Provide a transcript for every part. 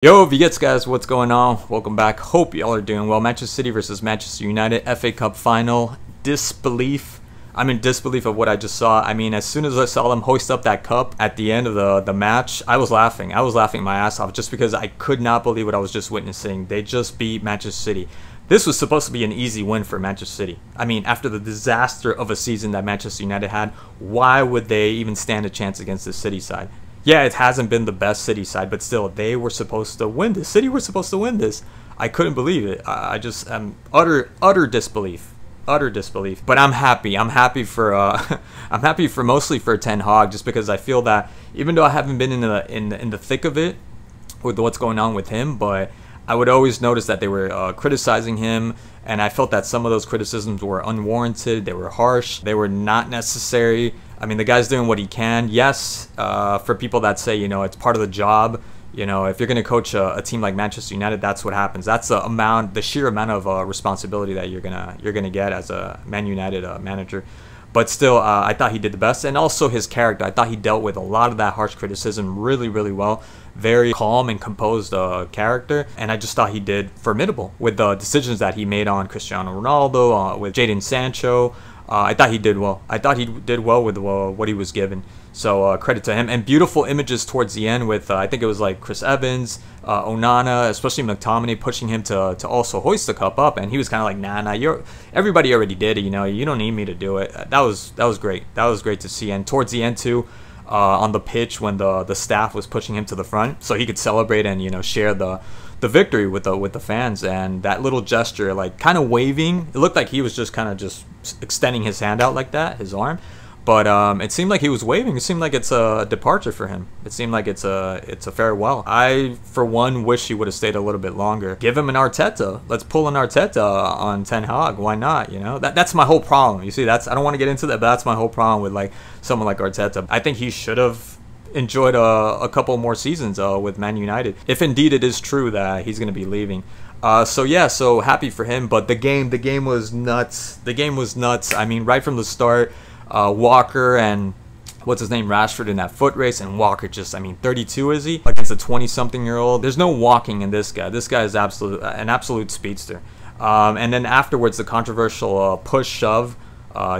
Yo, Vegets guys, what's going on? Welcome back. Hope y'all are doing well. Manchester City versus Manchester United, FA Cup final. Disbelief. I'm in disbelief of what I just saw. I mean, as soon as I saw them hoist up that cup at the end of the match, I was laughing. I was laughing my ass off just because I could not believe what I was just witnessing. They just beat Manchester City. This was supposed to be an easy win for Manchester City. I mean, after the disaster of a season that Manchester United had, why would they even stand a chance against the City side? Yeah, it hasn't been the best City side, but still, they were supposed to win this. City were supposed to win this. I couldn't believe it. I just am utter disbelief, But I'm happy. I'm happy for I'm happy for mostly for Ten Hag, just because I feel that even though I haven't been in the thick of it with what's going on with him, but I would always notice that they were criticizing him, and I felt that some of those criticisms were unwarranted. They were harsh. They were not necessary. I mean, the guy's doing what he can. Yes, for people that say, you know, it's part of the job. You know, if you're going to coach a team like Manchester United, that's what happens. That's the sheer amount of responsibility that you're gonna get as a Man United manager. But still, I thought he did the best, and also his character. I thought he dealt with a lot of that harsh criticism really well. Very calm and composed character, and I just thought he did formidable with the decisions that he made on Cristiano Ronaldo, with Jadon Sancho. I thought he did well. I thought he did well with what he was given. So credit to him. And beautiful images towards the end with, I think it was like Chris Evans, Onana, especially McTominay pushing him to also hoist the cup up. And he was kind of like, nah, everybody already did it. You know, you don't need me to do it. That was great. That was great to see. And towards the end too, on the pitch when the staff was pushing him to the front so he could celebrate and, you know, share the victory with the fans, and that little gesture, like kind of waving, it looked like he was just kind of just extending his hand out like that, his arm, but it seemed like he was waving. It seemed like it's a departure for him. It seemed like it's a farewell. I for one wish he would have stayed a little bit longer. Give him an Arteta. Let's pull an Arteta on Ten Hag. Why not? You know, that's my whole problem. You see, I don't want to get into that, but that's my whole problem with like someone like Arteta. I think he should have enjoyed a couple more seasons with Man United, if indeed it is true that he's going to be leaving. So yeah, so happy for him. But the game was nuts. The game was nuts. I mean, right from the start, Walker and what's his name, Rashford in that foot race, and Walker just, I mean, 32 is he against a 20-something-year-old? There's no walking in this guy. This guy is an absolute speedster. And then afterwards, the controversial push shove,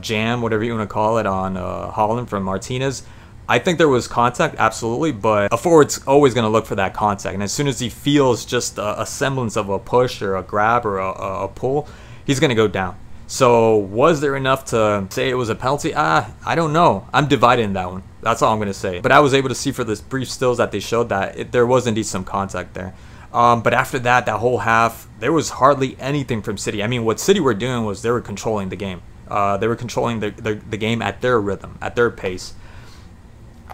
jam, whatever you want to call it, on Haaland from Martinez. I think there was contact, absolutely, but a forward's always going to look for that contact. And as soon as he feels just a semblance of a push or a grab or a pull, he's going to go down. So was there enough to say it was a penalty? I don't know. I'm divided in that one. That's all I'm going to say. But I was able to see for the brief stills that they showed that there was indeed some contact there. But after that whole half, there was hardly anything from City. I mean, what City were doing was they were controlling the game. They were controlling the game at their rhythm, at their pace.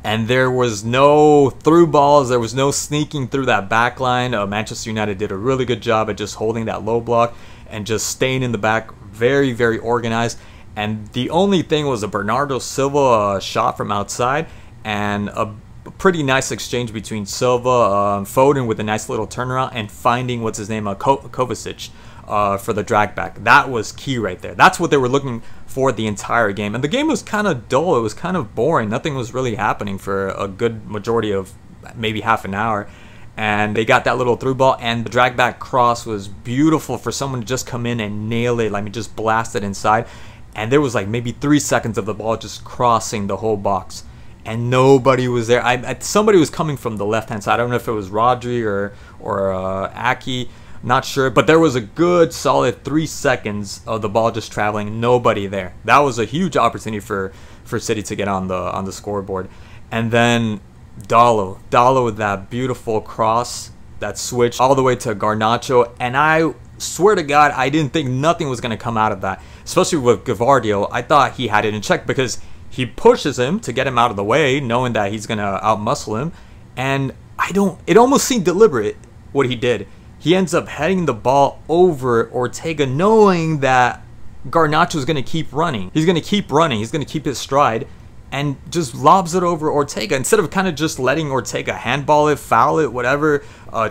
And there was no through balls. There was no sneaking through that back line. Manchester United did a really good job at just holding that low block and just staying in the back, very organized. And the only thing was a Bernardo Silva shot from outside and a pretty nice exchange between Silva, Foden with a nice little turnaround, and finding, what's his name, Kovacic for the drag back. That was key right there. That's what they were looking for the entire game. And the game was kind of dull. It was kind of boring. Nothing was really happening for a good majority of maybe half an hour. And they got that little through ball, and the drag back cross was beautiful for someone to just come in and nail it. I mean, just blast it inside. And there was like maybe 3 seconds of the ball just crossing the whole box, and nobody was there. Somebody was coming from the left-hand side. I don't know if it was Rodri or Aki. Not sure, but there was a good solid 3 seconds of the ball just traveling, nobody there. That was a huge opportunity for City to get on the scoreboard. And then Dalot with that beautiful cross, that switch all the way to Garnacho, and I swear to God, I didn't think nothing was going to come out of that, especially with Gvardiol. I thought he had it in check because he pushes him to get him out of the way, knowing that he's going to outmuscle him, and it almost seemed deliberate what he did. He ends up heading the ball over Ortega, knowing that Garnacho is going to keep running. He's going to keep running. He's going to keep his stride, and just lobs it over Ortega instead of kind of just letting Ortega handball it, foul it, whatever,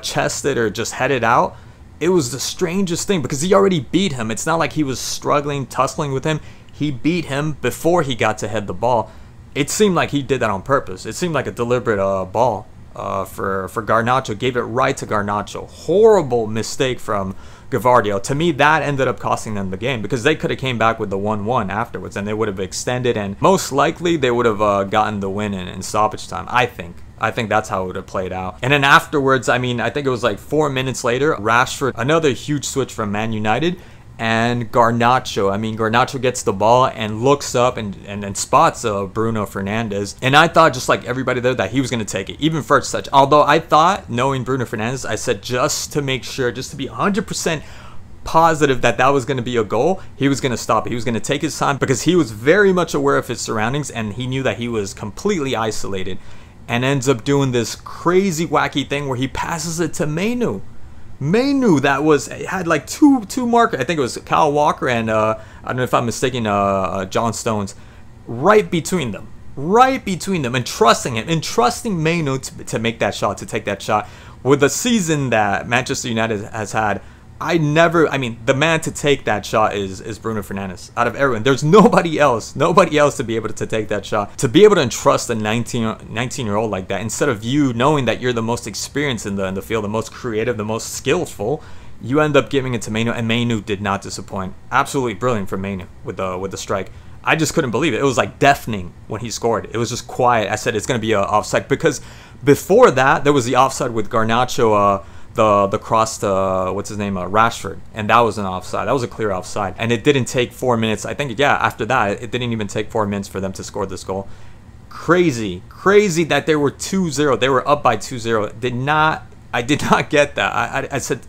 chest it, or just head it out. It was the strangest thing because he already beat him. It's not like he was struggling, tussling with him. He beat him before he got to head the ball. It seemed like he did that on purpose. It seemed like a deliberate ball for Garnacho, gave it right to Garnacho. Horrible mistake from Gavardio. To me, that ended up costing them the game, because they could have came back with the 1-1 afterwards, and they would have extended, and most likely they would have gotten the win in stoppage time, I think. I think that's how it would have played out. And then afterwards, I mean, I think it was like 4 minutes later, Rashford, another huge switch from Man United, and Garnacho. I mean, Garnacho gets the ball and looks up and spots Bruno Fernandes. And I thought, just like everybody there, that he was going to take it, even first touch. Although I thought, knowing Bruno Fernandes, I said just to make sure, just to be 100% positive that that was going to be a goal, he was going to stop it. He was going to take his time, because he was very much aware of his surroundings, and he knew that he was completely isolated, and ends up doing this crazy wacky thing where he passes it to Mainoo. Mainoo, that had like two markers. I think it was Kyle Walker and I don't know if I'm mistaken, John Stones, right between them, and trusting him, and trusting Mainoo to make that shot, to take that shot. With the season that Manchester United has had, I mean, the man to take that shot is Bruno Fernandes. Out of everyone, there's nobody else to be able to take that shot. To be able to entrust a 19-year-old like that, instead of you knowing that you're the most experienced in the field, the most creative, the most skillful, you end up giving it to Mainoo, and Mainoo did not disappoint. Absolutely brilliant from Mainoo with the strike. I just couldn't believe it. It was like deafening when he scored. It was just quiet. I said it's going to be an offside, because before that there was the offside with Garnacho. The cross to what's his name, Rashford, and that was an offside. That was a clear offside, and it didn't take 4 minutes. I think, yeah, after that it didn't even take 4 minutes for them to score this goal. Crazy that they were 2-0. They were up by 2-0. I did not get that. I said,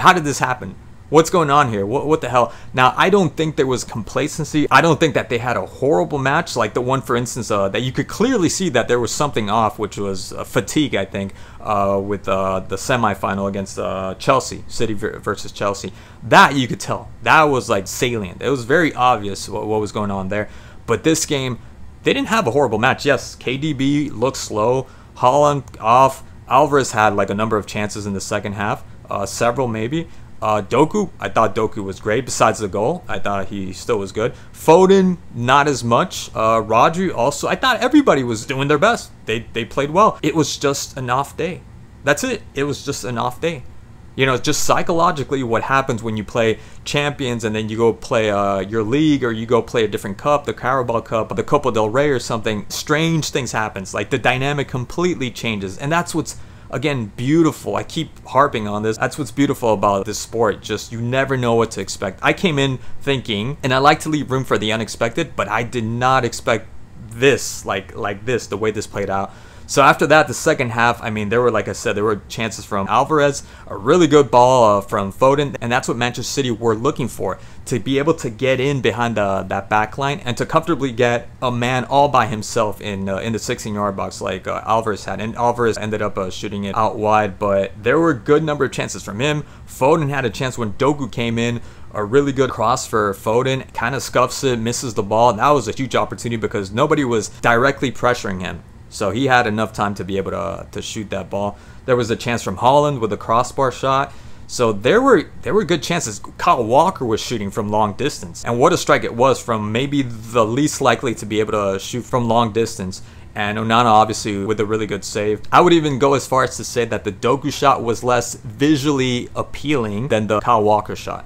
how did this happen? What's going on here? What the hell? Now, I don't think there was complacency. I don't think that they had a horrible match, like the one, for instance, that you could clearly see that there was something off, which was fatigue, I think, with the semifinal against Chelsea, City versus Chelsea. That you could tell. That was like salient. It was very obvious what was going on there. But this game, they didn't have a horrible match. Yes, KDB looked slow. Haaland off. Alvarez had like a number of chances in the second half, several maybe. Doku, I thought Doku was great. Besides the goal, I thought he still was good. Foden, not as much. Rodri also. I thought everybody was doing their best. They played well. It was just an off day. That's it. It was just an off day. You know, just psychologically what happens when you play Champions and then you go play your league, or you go play a different cup, the Carabao Cup, the Copa del Rey or something. Strange things happens. Like the dynamic completely changes, and that's what's, again, beautiful. I keep harping on this. That's what's beautiful about this sport. Just, you never know what to expect. I came in thinking, and I like to leave room for the unexpected, but I did not expect this, like this, the way this played out. So after that, the second half, I mean, there were, like I said, there were chances from Alvarez, a really good ball from Foden, and that's what Manchester City were looking for, to be able to get in behind that back line and to comfortably get a man all by himself in the 16-yard box like Alvarez had. And Alvarez ended up shooting it out wide, but there were a good number of chances from him. Foden had a chance when Doku came in, a really good cross for Foden, kind of scuffs it, misses the ball. And that was a huge opportunity because nobody was directly pressuring him. So he had enough time to be able to shoot that ball. There was a chance from Haaland with a crossbar shot. So there were good chances. Kyle Walker was shooting from long distance. And what a strike it was from maybe the least likely to be able to shoot from long distance. And Onana obviously with a really good save. I would even go as far as to say that the Doku shot was less visually appealing than the Kyle Walker shot.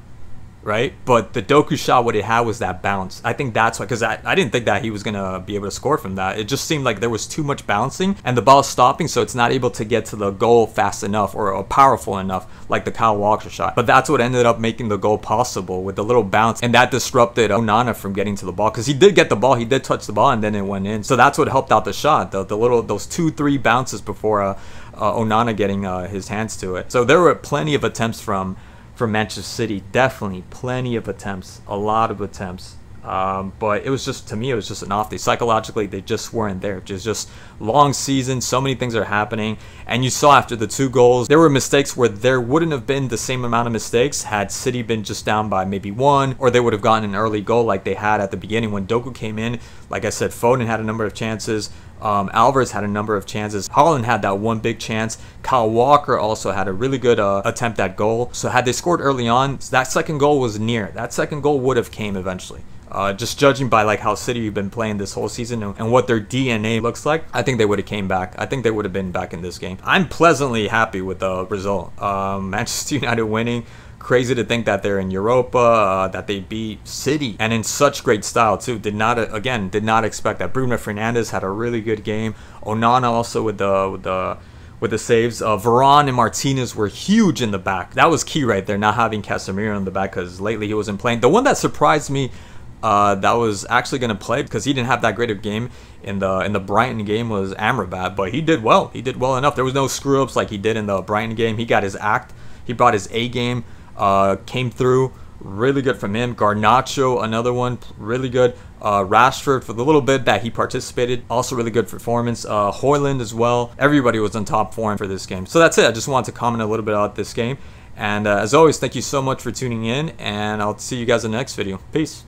Right? But the Doku shot, what it had was that bounce. I think that's why, because I didn't think that he was going to be able to score from that. It just seemed like there was too much bouncing and the ball stopping, so it's not able to get to the goal fast enough or powerful enough like the Kyle Walker shot. But that's what ended up making the goal possible with the little bounce, and that disrupted Onana from getting to the ball, because he did get the ball, he did touch the ball, and then it went in. So that's what helped out the shot, those 2-3 bounces before Onana getting his hands to it. So there were plenty of attempts from Manchester City, definitely plenty of attempts, a lot of attempts, but it was just, to me, it was just an off day. Psychologically, they just weren't there. Just long season, so many things are happening, and you saw after the 2 goals, there were mistakes where there wouldn't have been the same amount of mistakes had City been just down by maybe 1, or they would have gotten an early goal like they had at the beginning when Doku came in. Like I said, Foden had a number of chances. Alvarez had a number of chances. Haaland had that one big chance. Kyle Walker also had a really good attempt at goal. So had they scored early on, that second goal was near. That second goal would have came eventually. Just judging by like how City have been playing this whole season and what their DNA looks like, I think they would have came back. I think they would have been back in this game. I'm pleasantly happy with the result. Manchester United winning. Crazy to think that they're in Europa, that they beat City, and in such great style too. Did not expect that. Bruno Fernandes had a really good game. Onana also with the saves. Varane and Martinez were huge in the back. That was key right there, not having Casemiro in the back, because lately he wasn't playing. The one that surprised me that was actually going to play, because he didn't have that great of a game in the Brighton game, was Amrabat, but he did well. He did well enough. There was no screw ups like he did in the Brighton game. He got his act. He brought his A game. Came through. Really good from him. Garnacho, another one, really good. Rashford, for the little bit that he participated, also really good performance. Højlund as well. Everybody was on top form for this game. So that's it. I just wanted to comment a little bit about this game. And as always, thank you so much for tuning in, and I'll see you guys in the next video. Peace.